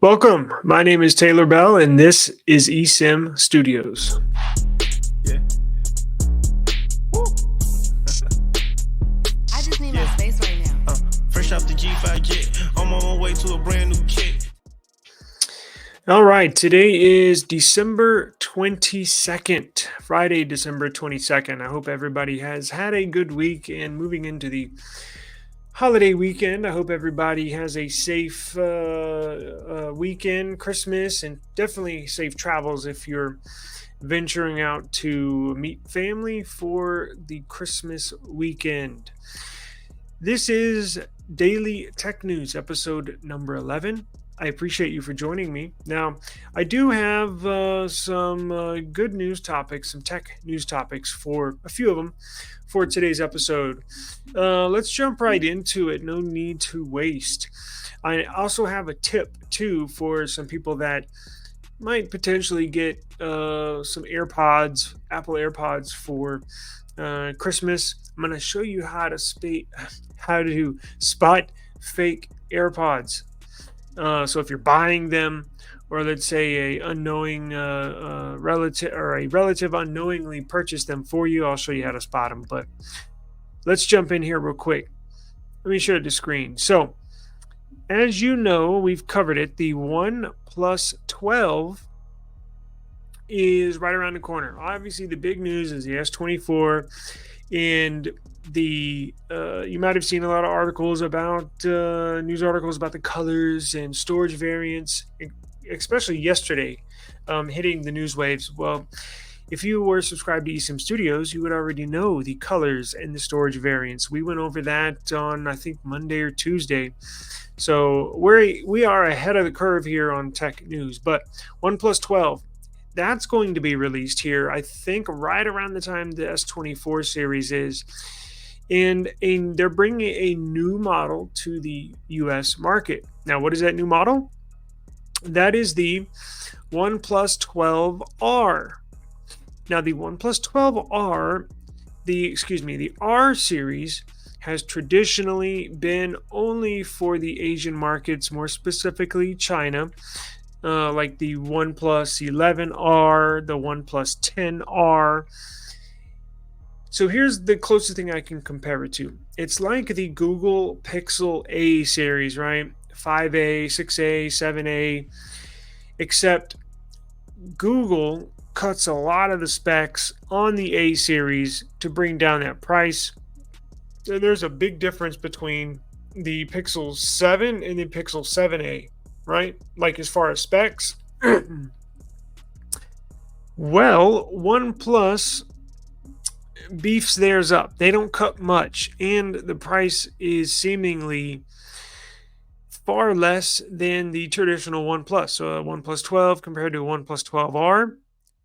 Welcome. My name is Taylor Bell, and this is eSIM Studios. Yeah. Woo. I just need my space right now. Fresh off the G5 jet, I'm on my way to a brand new kit. All right, today is December 22nd, Friday, December 22nd. I hope everybody has had a good week and moving into the holiday weekend. I hope everybody has a safe weekend, Christmas, and definitely safe travels if you're venturing out to meet family for the Christmas weekend. This is Daily Tech News, episode number 11. I appreciate you for joining me. Now, I do have some good news topics, some tech news topics for a few of them for today's episode. Let's jump right into it. No need to waste. I also have a tip, too, for some people that might potentially get some AirPods, Apple AirPods for Christmas. I'm going to show you how to spot fake AirPods. So if you're buying them, or let's say a unknowing relative or a relative unknowingly purchased them for you, I'll show you how to spot them. But let's jump in here real quick. Let me share the screen. So as you know, we've covered it. The OnePlus 12 is right around the corner. Obviously, the big news is the S24, and you might have seen a lot of articles about news articles about the colors and storage variants, especially yesterday, hitting the news waves. Well, if you were subscribed to eSIM Studios, you would already know the colors and the storage variants. We went over that on, I think, Monday or Tuesday. So we are ahead of the curve here on tech news. But OnePlus 12, that's going to be released here, I think, right around the time the S24 series is. And they're bringing a new model to the US market. Now, what is that new model? That is the OnePlus 12R. Now, the OnePlus 12R, the R series, has traditionally been only for the Asian markets, more specifically China, like the OnePlus 11R, the OnePlus 10R. So here's the closest thing I can compare it to. It's like the Google Pixel A series, right? 5A, 6A, 7A, except Google cuts a lot of the specs on the A series to bring down that price. So there's a big difference between the Pixel 7 and the Pixel 7A, right? Like as far as specs. Well, OnePlus beefs theirs up. They don't cut much, and the price is seemingly far less than the traditional OnePlus. So a OnePlus 12 compared to a OnePlus 12R,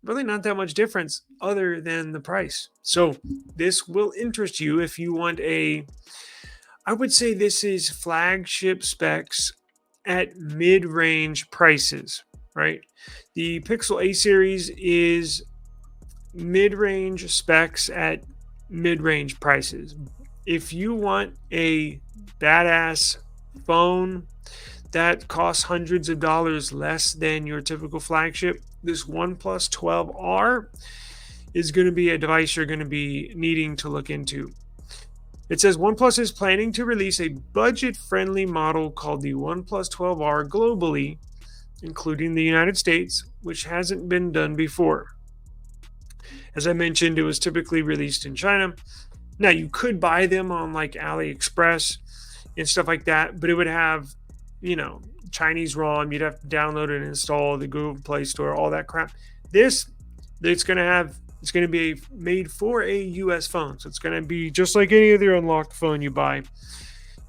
really not that much difference other than the price. So this will interest you if you want I would say this is flagship specs at mid-range prices, right? The Pixel A series is mid-range specs at mid-range prices. If you want a badass phone that costs hundreds of dollars less than your typical flagship, this OnePlus 12R is going to be a device you're going to be needing to look into. It says OnePlus is planning to release a budget-friendly model called the OnePlus 12R globally, including the United States, which hasn't been done before. As I mentioned, it was typically released in China. Now, you could buy them on like AliExpress and stuff like that, but it would have, Chinese ROM. You'd have to download and install the Google Play Store, all that crap. It's going to be made for a US phone. So it's going to be just like any other unlocked phone you buy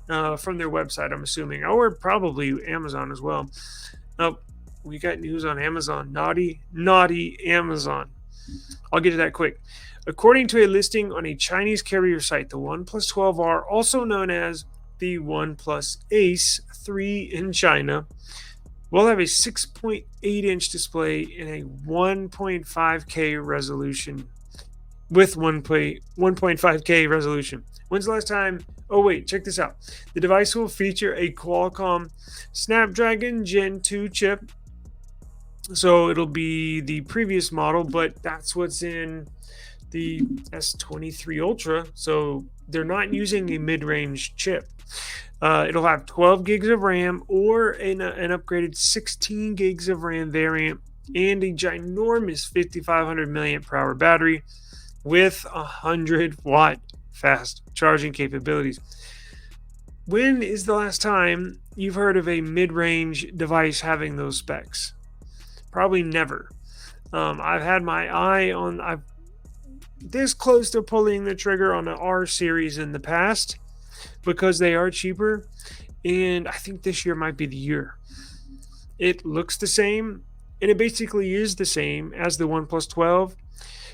from their website, I'm assuming, or probably Amazon as well. Oh, we got news on Amazon. Naughty Amazon. I'll get to that quick. According to a listing on a Chinese carrier site, the OnePlus 12R, also known as the OnePlus Ace 3 in China, will have a 6.8-inch display in a 1.5K resolution with 1.5K resolution. When's the last time Oh, wait, check this out. The device will feature a Qualcomm Snapdragon Gen 2 chip. So it'll be the previous model, but that's what's in the S23 Ultra. So they're not using a mid range chip. It'll have 12 gigs of RAM or an upgraded 16 gigs of RAM variant and a ginormous 5500 milliamp per hour battery with 100-watt fast charging capabilities. When is the last time you've heard of a mid-range device having those specs? Probably never. I've had my eye on. I've this close to pulling the trigger on an R series in the past because they are cheaper, and I think this year might be the year. It looks the same, and it basically is the same as the OnePlus 12.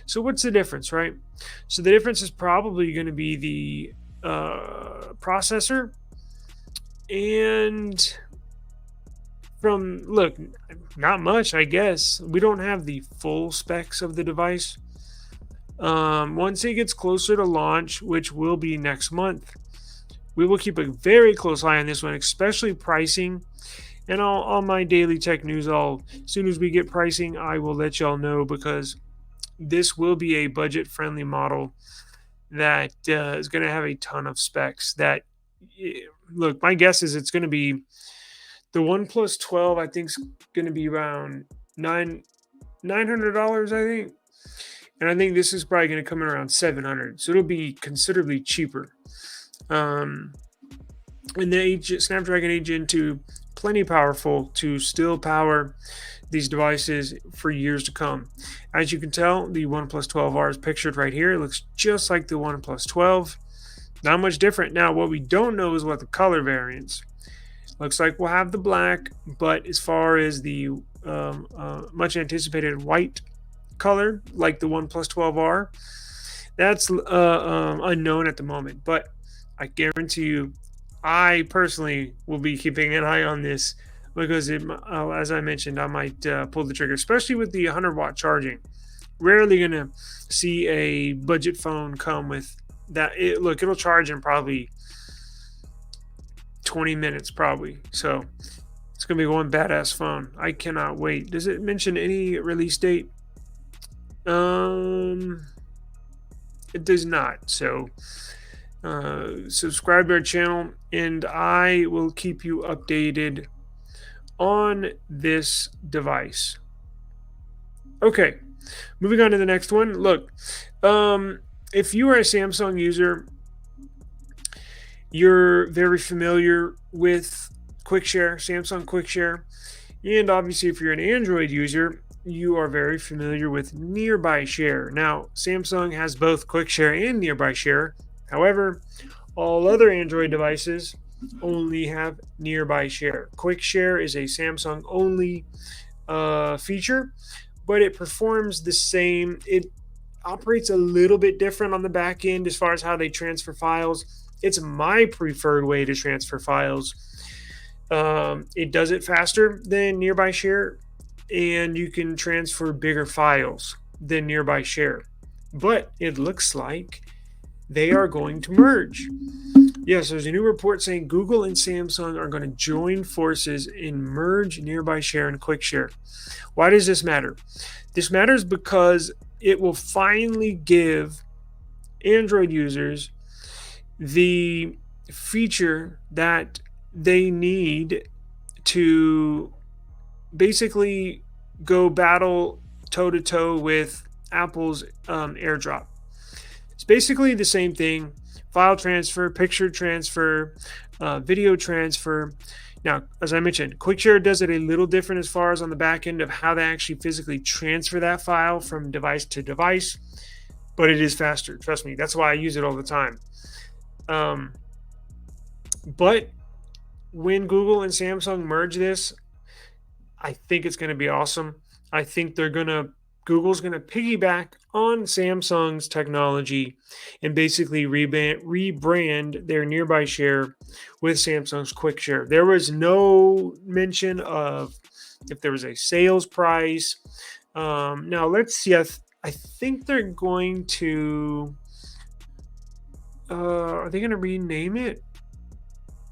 So what's the difference, right? So the difference is probably going to be the processor, and from look, not much, I guess. We don't have the full specs of the device. Once it gets closer to launch, which will be next month, we will keep a very close eye on this one, especially pricing. And on my daily tech news, as soon as we get pricing, I will let y'all know, because this will be a budget-friendly model that is going to have a ton of specs. Look, my guess is it's going to be the OnePlus 12. I think is going to be around $900. I think. And I think this is probably going to come in around 700, so it'll be considerably cheaper. And the Snapdragon 8 Gen 2, plenty powerful to still power these devices for years to come. As you can tell, the OnePlus 12R is pictured right here. It looks just like the OnePlus 12. Not much different. Now, what we don't know is what the color variants. Looks like we'll have the black, but as far as the much anticipated white color, like the OnePlus 12R, that's unknown at the moment. But I guarantee you, I personally will be keeping an eye on this, because as I mentioned, I might pull the trigger, especially with the 100-watt charging. Rarely gonna see a budget phone come with that. It'll charge in probably 20 minutes, probably. So it's gonna be one badass phone. I cannot wait. Does it mention any release date? It does not. So subscribe to our channel, and I will keep you updated on this device. Okay, moving on to the next one. Look, if you are a Samsung user, you're very familiar with Samsung QuickShare, and obviously if you're an Android user, you are very familiar with Nearby Share. Now, Samsung has both QuickShare and Nearby Share. However, all other Android devices only have Nearby Share. QuickShare is a Samsung only feature, but it performs the same. It operates a little bit different on the back end as far as how they transfer files. It's my preferred way to transfer files. It does it faster than Nearby Share, and you can transfer bigger files than Nearby Share. But it looks like they are going to merge. Yes, there's a new report saying Google and Samsung are going to join forces and merge Nearby Share and QuickShare. Why does this matter? This matters because it will finally give Android users the feature that they need to basically go battle toe-to-toe with Apple's AirDrop. It's basically the same thing: file transfer, picture transfer, video transfer. Now, as I mentioned, QuickShare does it a little different as far as on the back end of how they actually physically transfer that file from device to device, but it is faster. Trust me, that's why I use it all the time. But when Google and Samsung merge this, I think it's going to be awesome. I think Google's going to piggyback on Samsung's technology and basically rebrand their Nearby Share with Samsung's QuickShare. There was no mention of if there was a sales price. Now let's see. I think they're going to. Are they going to rename it?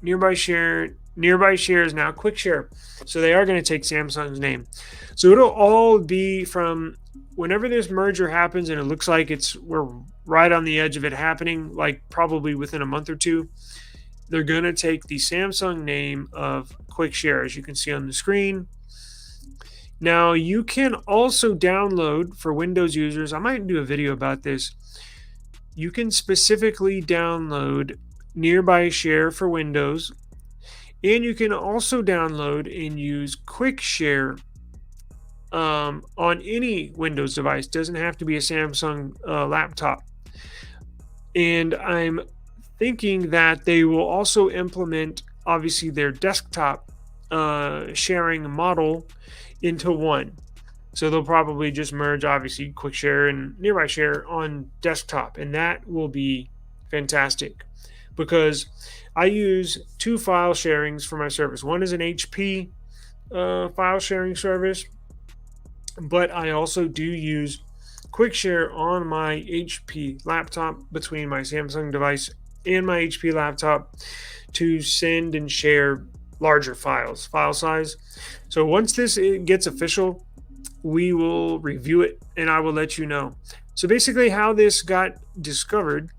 Nearby Share is now Quick Share. So they are going to take Samsung's name. So it'll all be from whenever this merger happens, and it looks like we're right on the edge of it happening, like probably within a month or two. They're going to take the Samsung name of Quick Share, as you can see on the screen. Now, you can also download for Windows users. I might do a video about this. You can specifically download Nearby Share for Windows, and you can also download and use Quick Share on any Windows device. Doesn't have to be a Samsung laptop. And I'm thinking that they will also implement, obviously, their desktop sharing model into one. So they'll probably just merge, obviously, Quick Share and Nearby Share on desktop, and that will be fantastic because I use two file sharings for my service. One is an HP file sharing service, but I also do use Quick Share on my HP laptop between my Samsung device and my HP laptop to send and share larger file size. So once this gets official, we will review it and I will let you know. So basically how this got discovered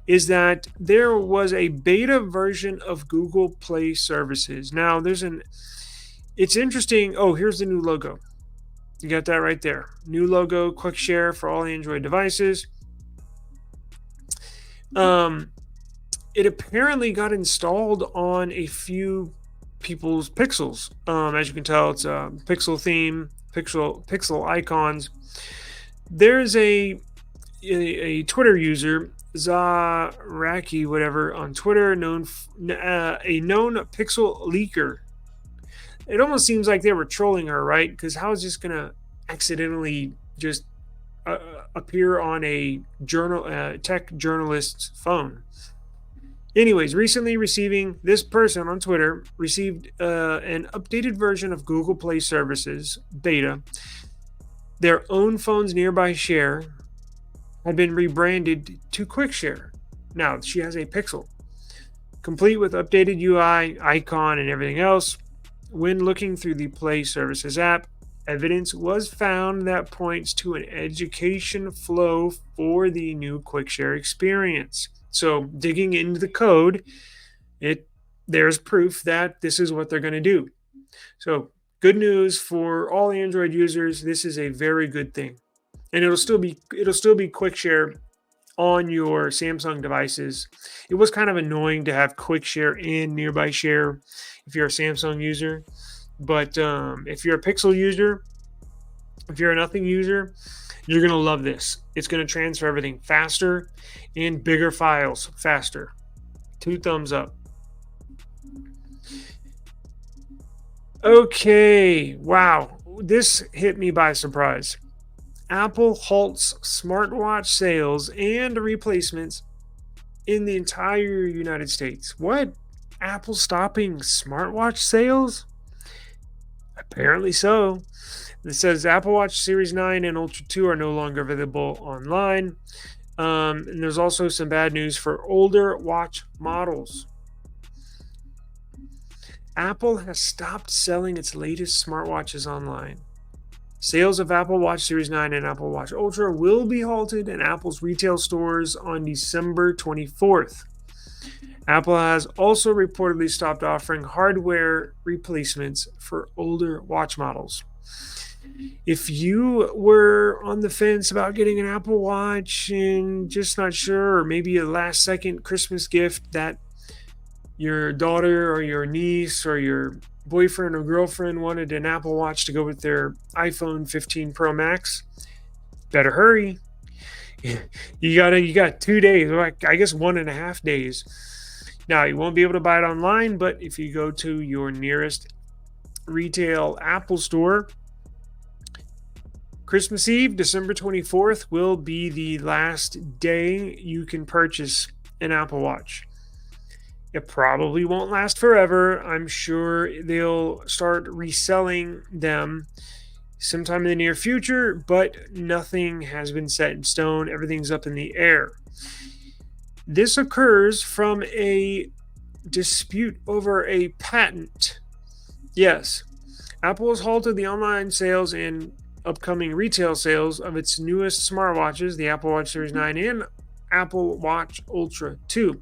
is that there was a beta version of Google Play services. Now it's interesting. Oh, here's the new logo. You got that right there. New logo, Quick Share for all Android devices. It apparently got installed on a few people's Pixels. As you can tell, it's a Pixel theme, Pixel icons. There's a Twitter user, Zaraki, whatever, on Twitter, a known Pixel leaker. It almost seems like they were trolling her, right? Because how is this gonna accidentally just appear on a tech journalist's phone? Anyways, this person on Twitter received an updated version of Google Play Services beta. Their own phone's Nearby Share had been rebranded to Quick Share. Now she has a Pixel, complete with updated UI, icon, and everything else. When looking through the Play Services app, evidence was found that points to an education flow for the new Quick Share experience. So digging into the code, there's proof that this is what they're going to do. So good news for all Android users. This is a very good thing, and it'll still be Quick Share on your Samsung devices. It was kind of annoying to have Quick Share and Nearby Share if you're a Samsung user, but if you're a Pixel user, if you're a Nothing user, you're going to love this. It's going to transfer everything faster and bigger files faster. 2 thumbs up. Okay, wow. This hit me by surprise. Apple halts smartwatch sales and replacements in the entire United States. What? Apple stopping smartwatch sales? Apparently so. It says Apple Watch Series 9 and Ultra 2 are no longer available online. And there's also some bad news for older watch models. Apple has stopped selling its latest smartwatches online. Sales of Apple Watch Series 9 and Apple Watch Ultra will be halted in Apple's retail stores on December 24th. Apple has also reportedly stopped offering hardware replacements for older watch models. If you were on the fence about getting an Apple Watch and just not sure, or maybe a last-second Christmas gift that your daughter or your niece or your boyfriend or girlfriend wanted an Apple Watch to go with their iPhone 15 Pro Max, better hurry. You got 2 days, I guess 1.5 days. Now, you won't be able to buy it online, but if you go to your nearest retail Apple store, Christmas Eve, December 24th, will be the last day you can purchase an Apple Watch. It probably won't last forever. I'm sure they'll start reselling them sometime in the near future, but nothing has been set in stone. Everything's up in the air. This occurs from a dispute over a patent. Yes, Apple has halted the online sales and upcoming retail sales of its newest smartwatches, the Apple Watch Series 9 and Apple Watch Ultra 2,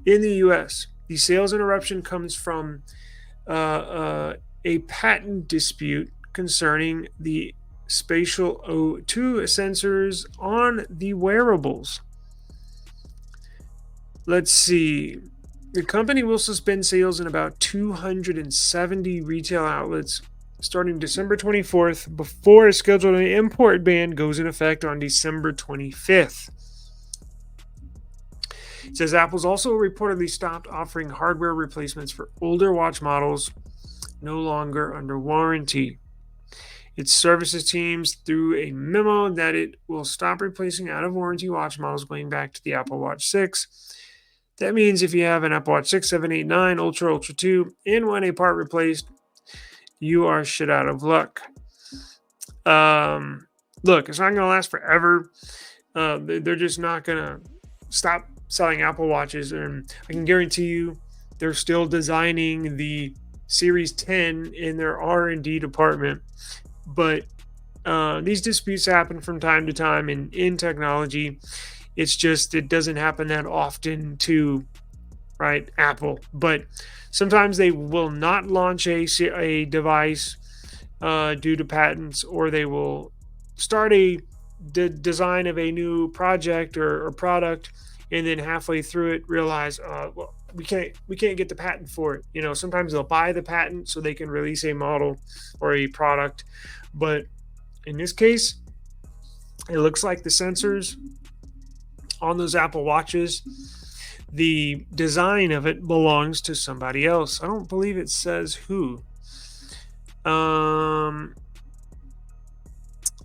in the US. The sales interruption comes from a patent dispute concerning the spatial O2 sensors on the wearables. Let's see. The company will suspend sales in about 270 retail outlets starting December 24th before a scheduled import ban goes in effect on December 25th. It says Apple's also reportedly stopped offering hardware replacements for older watch models no longer under warranty. Its services teams threw a memo that it will stop replacing out of warranty watch models going back to the Apple Watch 6. That means if you have an Apple Watch 6, 7, 8, 9, Ultra, Ultra 2, and want a part replaced, you are shit out of luck. Look, it's not going to last forever. They're just not going to stop selling Apple Watches. And I can guarantee you they're still designing the Series 10 in their R&D department. But these disputes happen from time to time in technology. It's just it doesn't happen that often to Apple. But sometimes they will not launch a device due to patents, or they will start a design of a new project or product, and then halfway through it realize, well, we can't get the patent for it. Sometimes they'll buy the patent so they can release a model or a product. But in this case, it looks like the sensors on those Apple Watches, the design of it belongs to somebody else. I don't believe it says who.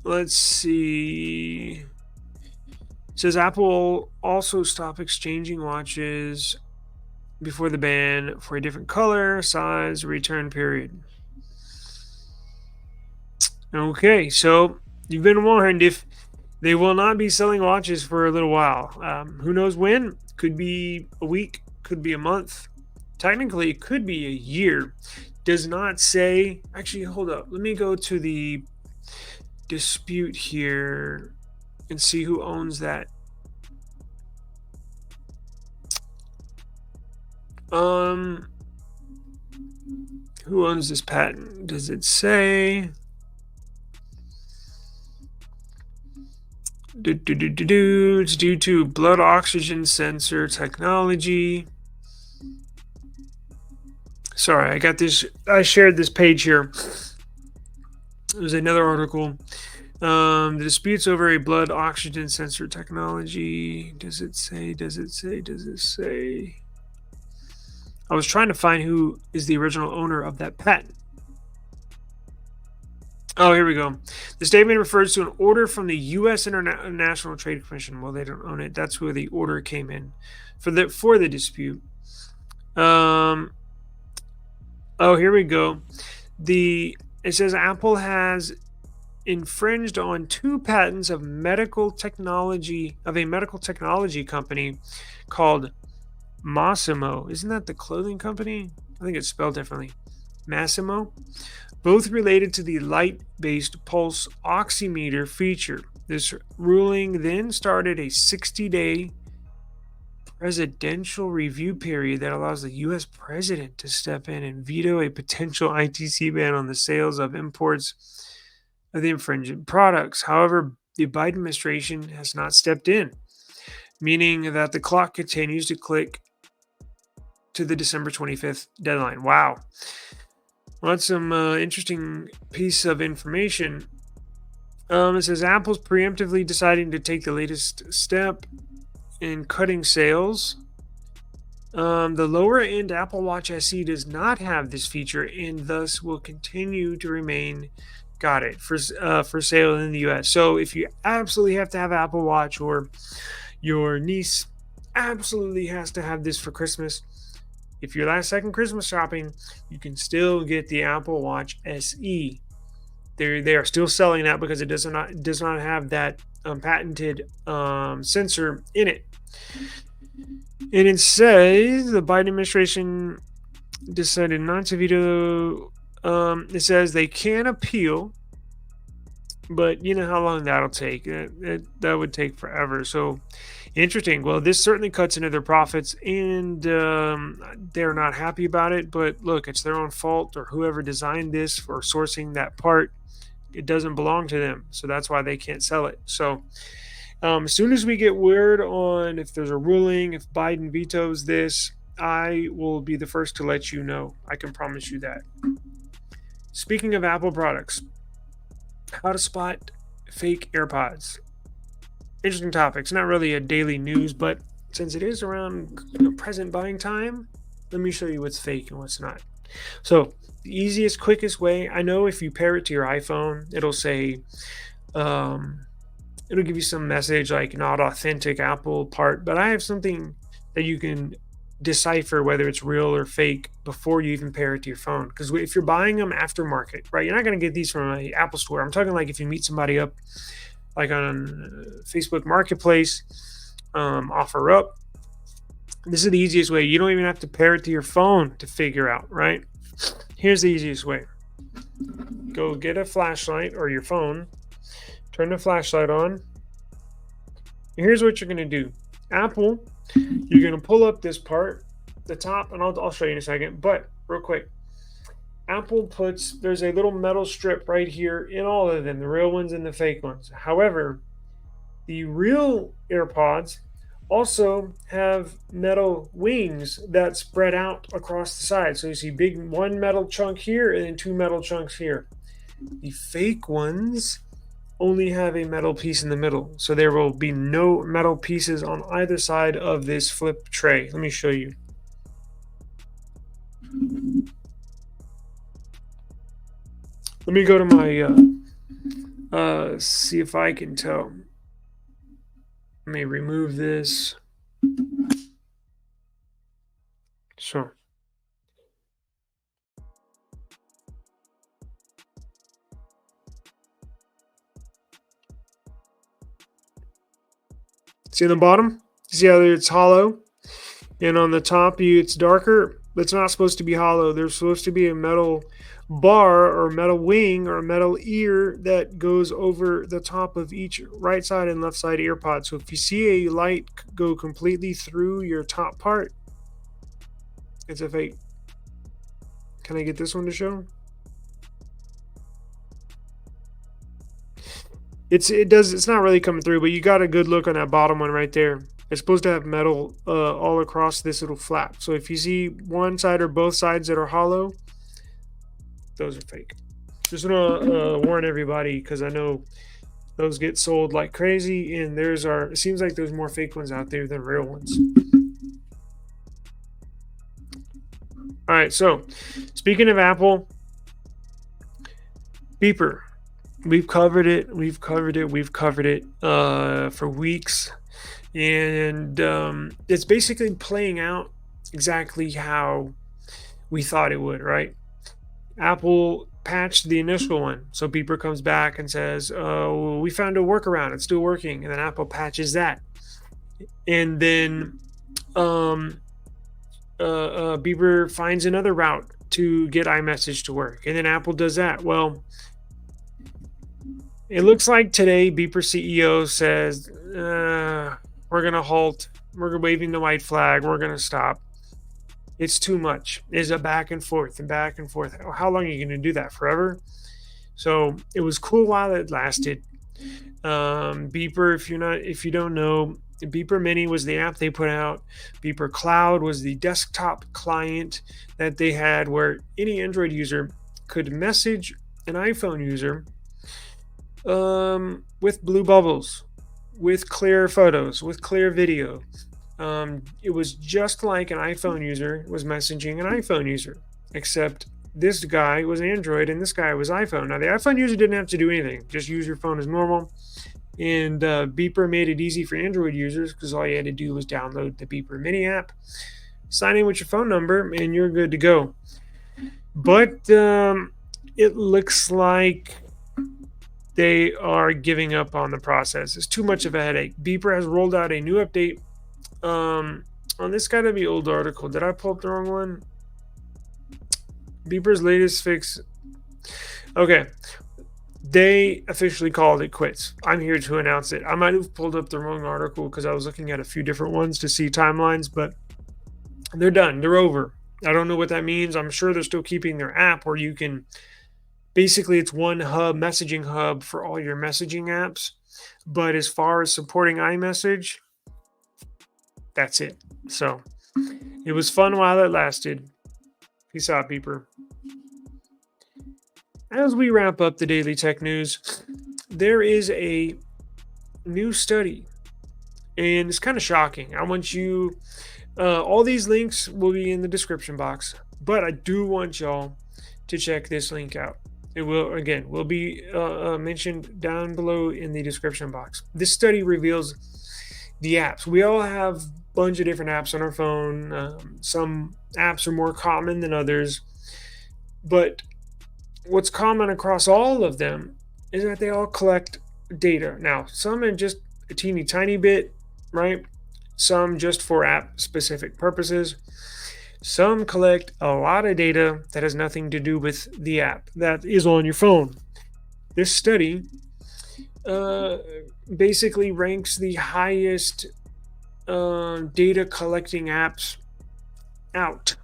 Let's see. It says Apple also stopped exchanging watches before the ban for a different color, size, return period. Okay, so you've been warned. If they will not be selling watches for a little while. Who knows when? Could be a week, could be a month. Technically, it could be a year. Does not say. Actually, hold up. Let me go to the dispute here and see who owns that. Who owns this patent? Does it say? It's due to blood oxygen sensor technology. Sorry, I got this. I shared this page here. There's another article. The disputes over a blood oxygen sensor technology. Does it say? Does it say? Does it say? I was trying to find who is the original owner of that patent. Oh, here we go. The statement refers to an order from the U.S. International Trade Commission. Well, they don't own it. That's where the order came in for the dispute. Oh, here we go. It says Apple has infringed on 2 patents of a medical technology company called Massimo. Isn't that the clothing company? I think it's spelled differently. Massimo. Both related to the light-based pulse oximeter feature. This ruling then started a 60-day presidential review period that allows the U.S. president to step in and veto a potential ITC ban on the sales of imports of the infringing products. However, the Biden administration has not stepped in, meaning that the clock continues to click to the December 25th deadline. Wow. Well, that's some interesting piece of information. It says Apple's preemptively deciding to take the latest step in cutting sales. The lower-end Apple Watch SE does not have this feature and thus will continue to remain for sale in the U.S. So if you absolutely have to have Apple Watch, or your niece absolutely has to have this for Christmas, if you're last second Christmas shopping, you can still get the Apple Watch SE. They are still selling that because it does not have that patented sensor in it. And it says the Biden administration decided not to veto. It says they can appeal, but you know how long that'll take. That would take forever. So interesting. Well, this certainly cuts into their profits, and they're not happy about it. But look, it's their own fault, or whoever designed this for sourcing that part. It doesn't belong to them, so that's why they can't sell it. So as soon as we get word on if there's a ruling, if Biden vetoes this, I will be the first to let you know. I can promise you that. Speaking of Apple products, how to spot fake AirPods. Interesting topic. It's not really a daily news, but since it is around present buying time, let me show you what's fake and what's not. So the easiest, quickest way, I know if you pair it to your iPhone, it'll say, it'll give you some message like not authentic Apple part, but I have something that you can decipher whether it's real or fake before you even pair it to your phone. Because if you're buying them aftermarket, right, you're not going to get these from an Apple store. I'm talking like if you meet somebody up like on Facebook Marketplace, offer up. This is the easiest way. You don't even have to pair it to your phone to figure out, right? Here's the easiest way. Go get a flashlight or your phone, turn the flashlight on. Here's what you're going to do. Apple, you're going to pull up this part, the top, and I'll show you in a second. But real quick, Apple there's a little metal strip right here in all of them, the real ones and the fake ones. However, the real AirPods also have metal wings that spread out across the side. So you see one metal chunk here and then two metal chunks here. The fake ones only have a metal piece in the middle. So there will be no metal pieces on either side of this flip tray. Let me show you. Let me go to my, see if I can tell. Let me remove this. So. See on the bottom? See how it's hollow? And on the top, it's darker. It's not supposed to be hollow. There's supposed to be a metal bar or metal wing or a metal ear that goes over the top of each right side and left side AirPod. So if you see a light go completely through your top part, it's a fake. Can I get this one to show? It's not really coming through, but you got a good look on that bottom one right there. It's supposed to have metal all across this little flap. So if you see one side or both sides that are hollow, those are fake. Just want to warn everybody, because I know those get sold like crazy, and it seems like there's more fake ones out there than real ones. All right, so speaking of Apple, beeper. We've covered it for weeks, and it's basically playing out exactly how we thought it would, right? Apple patched the initial one, so beeper comes back and says, "Oh, we found a workaround; it's still working." And then Apple patches that, and then beeper finds another route to get iMessage to work, and then Apple does that. Well, it looks like today beeper CEO says, we're going to halt. We're waving the white flag. We're going to stop. It's too much. It's a back and forth and back and forth. How long are you going to do that? Forever? So it was cool while it lasted. Beeper, if you don't know, Beeper Mini was the app they put out. Beeper Cloud was the desktop client that they had, where any Android user could message an iPhone user with blue bubbles, with clear photos, with clear video. It was just like an iPhone user was messaging an iPhone user, except this guy was Android and this guy was iPhone. Now, the iPhone user didn't have to do anything, just use your phone as normal. And Beeper made it easy for Android users, because all you had to do was download the Beeper Mini app, sign in with your phone number, and you're good to go. But it looks like they are giving up on the process. It's too much of a headache. Beeper has rolled out a new update On this gotta be old article. Did I pull up the wrong one? Beeper's latest fix. Okay. They officially called it quits. I'm here to announce it. I might have pulled up the wrong article because I was looking at a few different ones to see timelines, but they're done. They're over. I don't know what that means. I'm sure they're still keeping their app where you can basically, it's one hub, messaging hub for all your messaging apps. But as far as supporting iMessage, that's it. So it was fun while it lasted. Peace out, Beeper. As we wrap up the daily tech news, there is a new study, and it's kind of shocking. I want you, all these links will be in the description box, but I do want y'all to check this link out. It will be mentioned down below in the description box. This study reveals the apps. We all have a bunch of different apps on our phone. Some apps are more common than others, but what's common across all of them is that they all collect data. Now, some are just a teeny tiny bit, right? Some just for app specific purposes. Some collect a lot of data that has nothing to do with the app that is on your phone. This study basically ranks the highest data collecting apps out,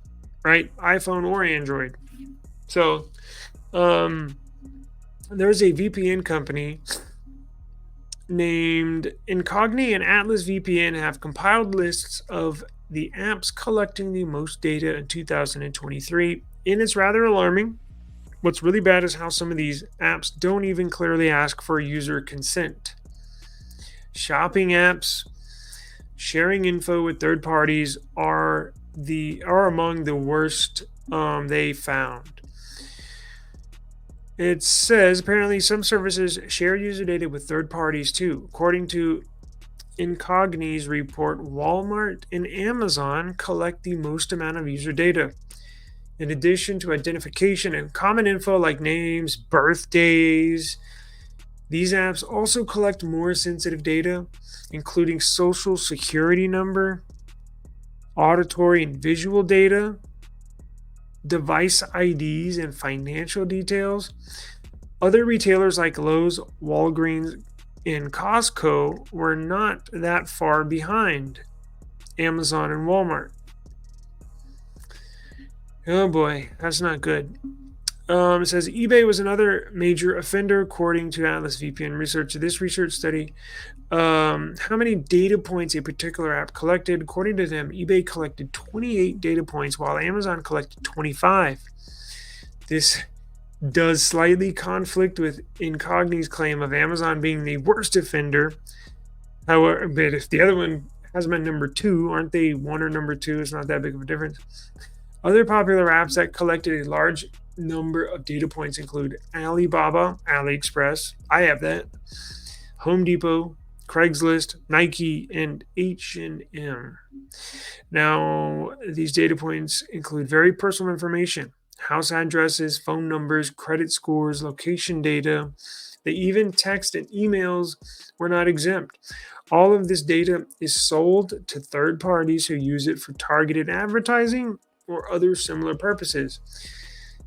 right? iPhone or Android. So, there's a VPN company named Incogni and Atlas VPN have compiled lists of the apps collecting the most data in 2023, and it's rather alarming. What's really bad is how some of these apps don't even clearly ask for user consent. Shopping apps, sharing info with third parties are among the worst they found. It says apparently some services share user data with third parties too. According to Incogni's report, Walmart and Amazon collect the most amount of user data. In addition to identification and common info like names, birthdays, these apps also collect more sensitive data, including social security number, auditory and visual data, device IDs, and financial details. Other retailers like Lowe's, Walgreens, and Costco were not that far behind Amazon and Walmart. Oh boy, that's not good. It says eBay was another major offender, according to Atlas VPN research. This research study how many data points a particular app collected. According to them, eBay collected 28 data points while Amazon collected 25. This does slightly conflict with Incogni's claim of Amazon being the worst offender. However, but if the other one has been number 2, aren't they 1 or number 2? It's not that big of a difference. Other popular apps that collected a large number of data points include Alibaba, AliExpress, I have that, Home Depot, Craigslist, Nike, and H&M. Now, these data points include very personal information, house addresses, phone numbers, credit scores, location data. Even text and emails were not exempt. All of this data is sold to third parties who use it for targeted advertising or other similar purposes.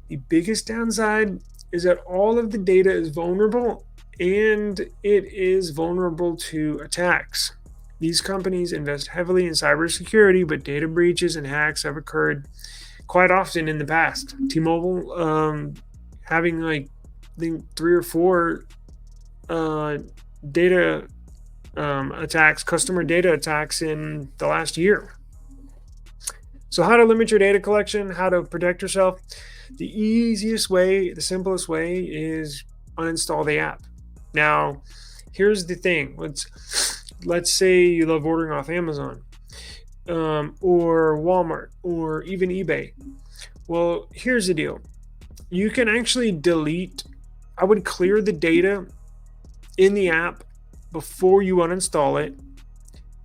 The biggest downside is that all of the data is vulnerable, and it is vulnerable to attacks. These companies invest heavily in cybersecurity, but data breaches and hacks have occurred quite often in the past. T-Mobile having I think 3 or 4 data attacks, customer data attacks in the last year. So how to limit your data collection, how to protect yourself. The easiest way, the simplest way is uninstall the app. Now, here's the thing. Let's say you love ordering off Amazon or Walmart or even eBay. Well, here's the deal. You can actually delete, I would clear the data in the app before you uninstall it.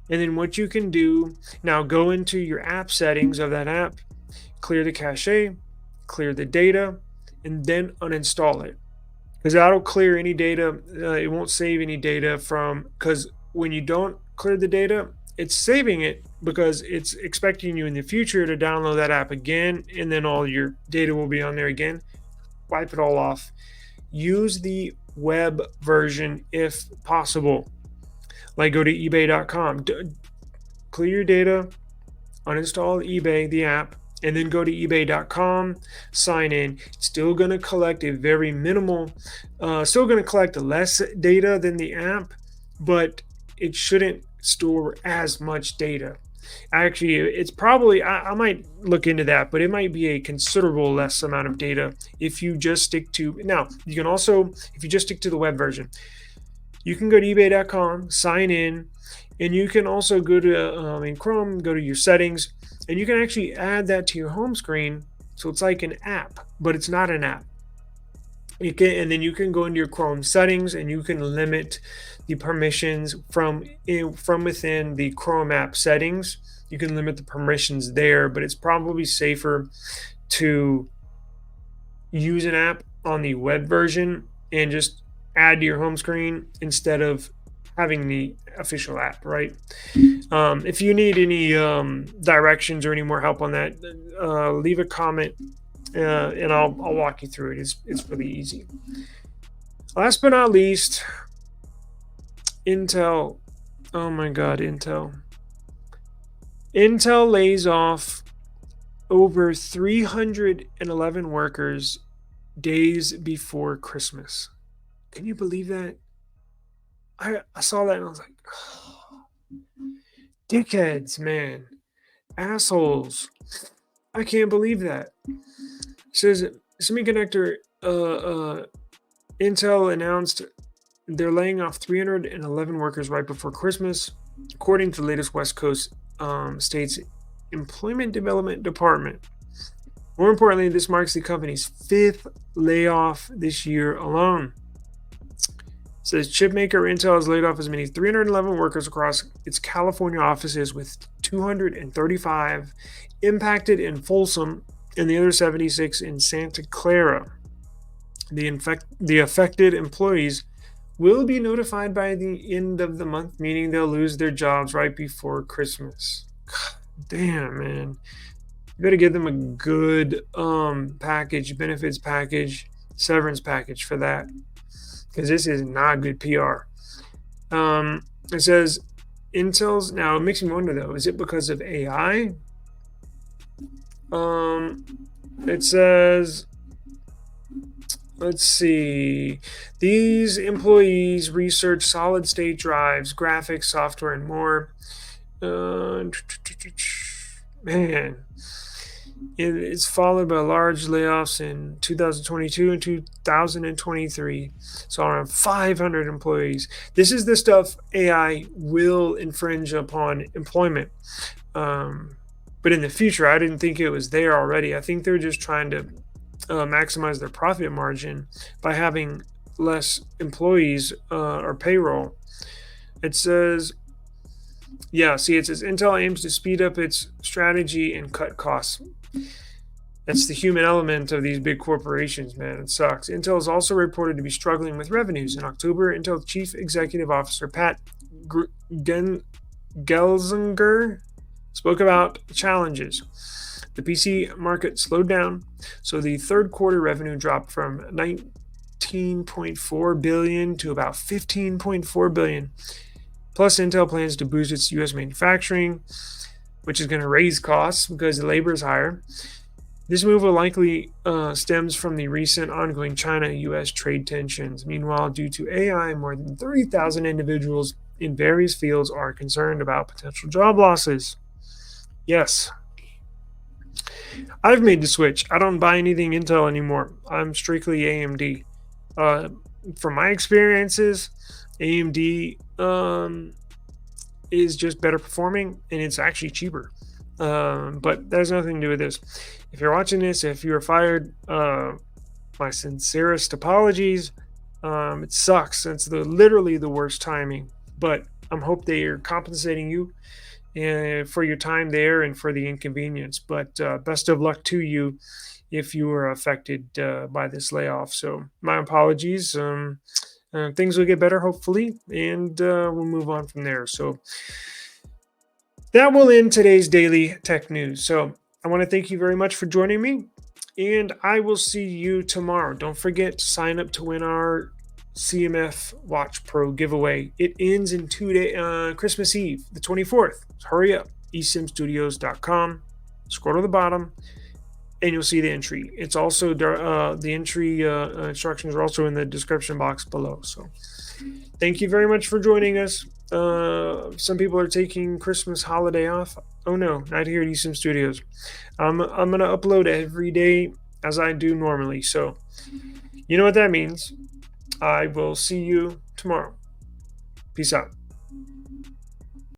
And then what you can do, now go into your app settings of that app, clear the cache, clear the data, and then uninstall it. Because that'll clear any data. It won't save any data because when you don't clear the data, it's saving it because it's expecting you in the future to download that app again, and then all your data will be on there again. Wipe it all off. Use the web version if possible. Like go to ebay.com, clear your data, uninstall eBay, the app, and then go to ebay.com, sign in. It's still going to collect a very minimal, still going to collect less data than the app, but it shouldn't store as much data. Actually, it's probably, I might look into that, but it might be a considerable less amount of data if you just stick to, now, you can also, if you just stick to the web version, you can go to ebay.com, sign in, and you can also go to, in Chrome, go to your settings, and you can actually add that to your home screen. So it's like an app, but it's not an app. And then you can go into your Chrome settings and you can limit the permissions from within the Chrome app settings. You can limit the permissions there, but it's probably safer to use an app on the web version and just add to your home screen instead of having the official app, right? If you need any directions or any more help on that, leave a comment and I'll walk you through it. It's really easy. Last but not least, Intel. Oh my God, Intel. Intel lays off over 311 workers days before Christmas. Can you believe that? I saw that and I was like, oh, dickheads, man. Assholes. I can't believe that. It says semiconductor Intel announced they're laying off 311 workers right before Christmas, according to the latest West Coast state's Employment Development Department. More importantly, this marks the company's 5th layoff this year alone. It says chipmaker Intel has laid off as many as 311 workers across its California offices, with 235 impacted in Folsom and the other 76 in Santa Clara. The affected employees will be notified by the end of the month, meaning they'll lose their jobs right before Christmas. God, damn, man. You better give them a good package, benefits package, severance package for that, because this is not good PR. It says Intel's, now it makes me wonder though, is it because of AI? It says, let's see, these employees research solid state drives, graphics, software, and more. Man, it's followed by large layoffs in 2022 and 2023. So around 500 employees. This is the stuff AI will infringe upon employment. But in the future, I didn't think it was there already. I think they're just trying to maximize their profit margin by having less employees or payroll. It says, it says Intel aims to speed up its strategy and cut costs. That's the human element of these big corporations, man. It sucks. Intel is also reported to be struggling with revenues. In October, Intel Chief Executive Officer Pat Gelsinger spoke about challenges. The PC market slowed down, so the third quarter revenue dropped from $19.4 billion to about $15.4 billion. Plus, Intel plans to boost its U.S. manufacturing, which is going to raise costs because the labor is higher. This move will likely stems from the recent ongoing China-U.S. trade tensions. Meanwhile, due to AI, more than 30,000 individuals in various fields are concerned about potential job losses. Yes. I've made the switch. I don't buy anything Intel anymore. I'm strictly AMD. From my experiences, AMD is just better performing, and it's actually cheaper. But that has nothing to do with this. If you're watching this, if you were fired, my sincerest apologies. It sucks. It's literally the worst timing. But I'm hope they are compensating you for your time there and for the inconvenience. But best of luck to you if you were affected by this layoff. So my apologies. Things will get better, hopefully, and we'll move on from there. So that will end today's daily tech news. So I want to thank you very much for joining me, and I will see you tomorrow. Don't forget to sign up to win our CMF Watch Pro giveaway. It ends in 2 days, Christmas Eve, the 24th. So hurry up, esimstudios.com. Scroll to the bottom, and you'll see the entry. It's also the entry instructions are also in the description box below. So thank you very much for joining us. Some people are taking Christmas holiday off. Oh no, not here at eSIM Studios. I'm gonna upload every day as I do normally. So you know what that means. I will see you tomorrow. Peace out.